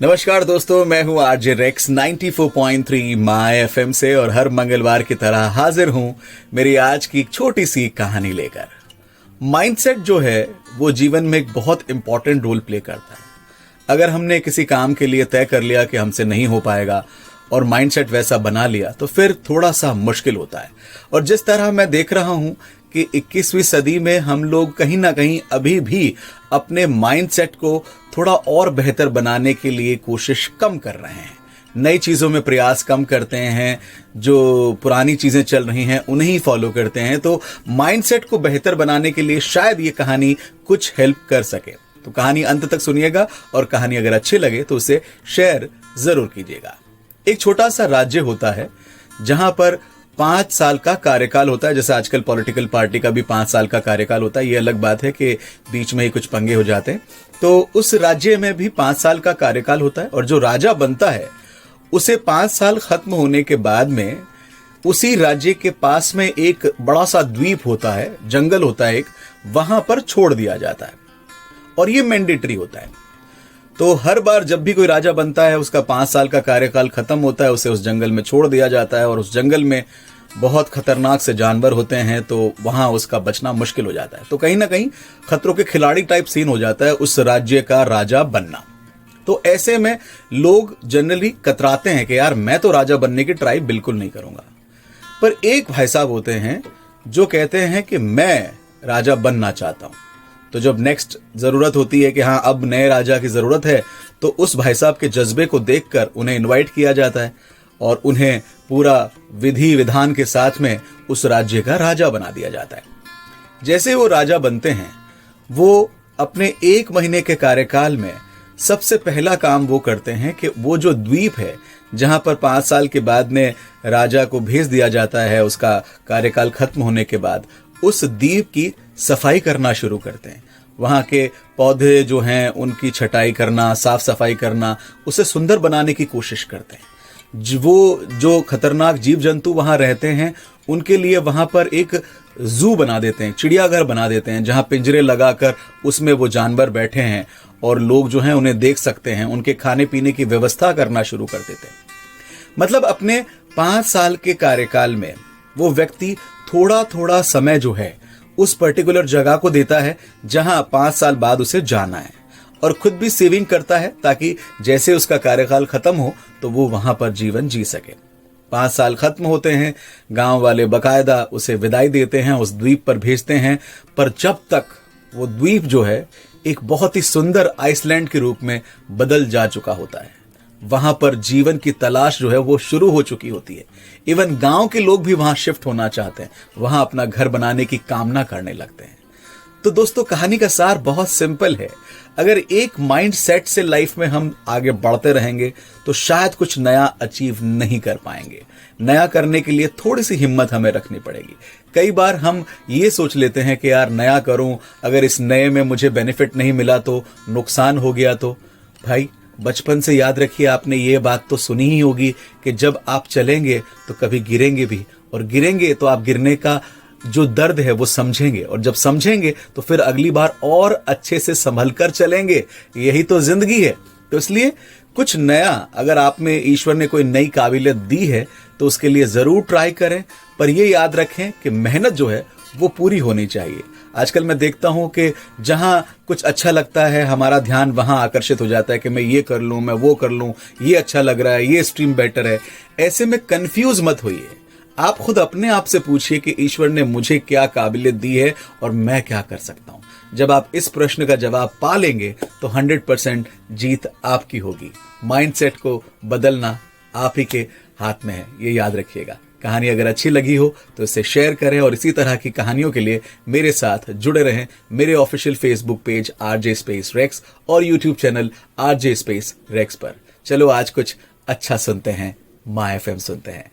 नमस्कार दोस्तों, मैं हूं आरजे रेक्स 94.3 माय एफएम से और हर मंगलवार की तरह हाजिर हूं मेरी आज की एक छोटी सी कहानी लेकर। माइंडसेट जो है वो जीवन में एक बहुत इंपॉर्टेंट रोल प्ले करता है। अगर हमने किसी काम के लिए तय कर लिया कि हमसे नहीं हो पाएगा और माइंडसेट वैसा बना लिया तो फिर थोड़ा सा मुश्किल होता है। और जिस तरह मैं देख रहा हूं कि 21वीं सदी में हम लोग कहीं ना कहीं अभी भी अपने माइंडसेट को थोड़ा और बेहतर बनाने के लिए कोशिश कम कर रहे हैं, नई चीज़ों में प्रयास कम करते हैं, जो पुरानी चीज़ें चल रही हैं उन्हें ही फॉलो करते हैं। तो माइंडसेट को बेहतर बनाने के लिए शायद ये कहानी कुछ हेल्प कर सके। तो कहानी अंत तक सुनिएगा और कहानी अगर अच्छी लगे तो उसे शेयर जरूर कीजिएगा। एक छोटा सा राज्य होता है जहां पर 5 साल का कार्यकाल होता है। जैसे आजकल पॉलिटिकल पार्टी का भी 5 साल का कार्यकाल होता है। ये अलग बात है कि बीच में ही कुछ पंगे हो जाते हैं। तो उस राज्य में भी 5 साल का कार्यकाल होता है और जो राजा बनता है उसे 5 साल खत्म होने के बाद में उसी राज्य के पास में एक बड़ा सा द्वीप होता है, जंगल होता है एक, वहां पर छोड़ दिया जाता है और ये मैंडेटरी होता है। तो हर बार जब भी कोई राजा बनता है उसका 5 साल का कार्यकाल खत्म होता है, उसे उस जंगल में छोड़ दिया जाता है और उस जंगल में बहुत खतरनाक से जानवर होते हैं तो वहां उसका बचना मुश्किल हो जाता है। तो कहीं ना कहीं खतरों के खिलाड़ी टाइप सीन हो जाता है उस राज्य का राजा बनना। तो ऐसे में लोग जनरली कतराते हैं कि यार मैं तो राजा बनने की ट्राई बिल्कुल नहीं करूंगा। पर एक भाई साहब होते हैं जो कहते हैं कि मैं राजा बनना चाहता हूं। तो जब नेक्स्ट जरूरत होती है कि हाँ अब नए राजा की जरूरत है तो उस भाई साहब के जज्बे को देखकर उन्हें इनवाइट किया जाता है और उन्हें पूरा विधि विधान के साथ में उस राज्य का राजा बना दिया जाता है। जैसे वो राजा बनते हैं वो अपने 1 महीने के कार्यकाल में सबसे पहला काम वो करते हैं कि वो जो द्वीप है जहां पर 5 साल के बाद में राजा को भेज दिया जाता है उसका कार्यकाल खत्म होने के बाद, उस द्वीप की सफाई करना शुरू करते हैं। वहां के पौधे जो हैं उनकी छटाई करना, साफ सफाई करना, उसे सुंदर बनाने की कोशिश करते हैं। वो जो खतरनाक जीव जंतु वहां रहते हैं उनके लिए वहां पर एक जू बना देते हैं, चिड़ियाघर बना देते हैं जहां पिंजरे लगाकर उसमें वो जानवर बैठे हैं और लोग जो हैं उन्हें देख सकते हैं। उनके खाने पीने की व्यवस्था करना शुरू कर देते हैं। मतलब अपने 5 साल के कार्यकाल में वो व्यक्ति थोड़ा थोड़ा समय जो है उस पर्टिकुलर जगह को देता है जहां 5 साल बाद उसे जाना है और खुद भी सेविंग करता है ताकि जैसे उसका कार्यकाल खत्म हो तो वो वहां पर जीवन जी सके। 5 साल खत्म होते हैं, गांव वाले बकायदा उसे विदाई देते हैं, उस द्वीप पर भेजते हैं। पर जब तक वो द्वीप जो है एक बहुत ही सुंदर आइसलैंड के रूप में बदल जा चुका होता है, वहां पर जीवन की तलाश जो है वो शुरू हो चुकी होती है। इवन गांव के लोग भी वहां शिफ्ट होना चाहते हैं, वहां अपना घर बनाने की कामना करने लगते हैं। तो दोस्तों कहानी का सार बहुत सिंपल है। अगर एक माइंड सेट से लाइफ में हम आगे बढ़ते रहेंगे तो शायद कुछ नया अचीव नहीं कर पाएंगे। नया करने के लिए थोड़ी सी हिम्मत हमें रखनी पड़ेगी। कई बार हम ये सोच लेते हैं कि यार नया करूं, अगर इस नए में मुझे बेनिफिट नहीं मिला तो, नुकसान हो गया तो। भाई बचपन से याद रखिए, आपने ये बात तो सुनी ही होगी कि जब आप चलेंगे तो कभी गिरेंगे भी, और गिरेंगे तो आप गिरने का जो दर्द है वो समझेंगे, और जब समझेंगे तो फिर अगली बार और अच्छे से संभल कर चलेंगे। यही तो जिंदगी है। तो इसलिए कुछ नया, अगर आप में ईश्वर ने कोई नई काबिलियत दी है तो उसके लिए जरूर ट्राई करें। पर ये याद रखें कि मेहनत जो है वो पूरी होनी चाहिए। आजकल मैं देखता हूं कि जहां कुछ अच्छा लगता है हमारा ध्यान वहां आकर्षित हो जाता है कि मैं ये कर लूं, मैं वो कर लूं, ये अच्छा लग रहा है, ये स्ट्रीम बेटर है। ऐसे में कंफ्यूज मत होइए। आप खुद अपने आप से पूछिए कि ईश्वर ने मुझे क्या काबिलियत दी है और मैं क्या कर सकता हूं। जब आप इस प्रश्न का जवाब पा लेंगे तो 100% जीत आपकी होगी। माइंडसेट को बदलना आप ही के हाथ में है, ये याद रखिएगा। कहानी अगर अच्छी लगी हो तो इसे शेयर करें और इसी तरह की कहानियों के लिए मेरे साथ जुड़े रहें मेरे ऑफिशियल फेसबुक पेज RJ_Rex और यूट्यूब चैनल RJ_Rex पर। चलो आज कुछ अच्छा सुनते हैं, माय FM सुनते हैं।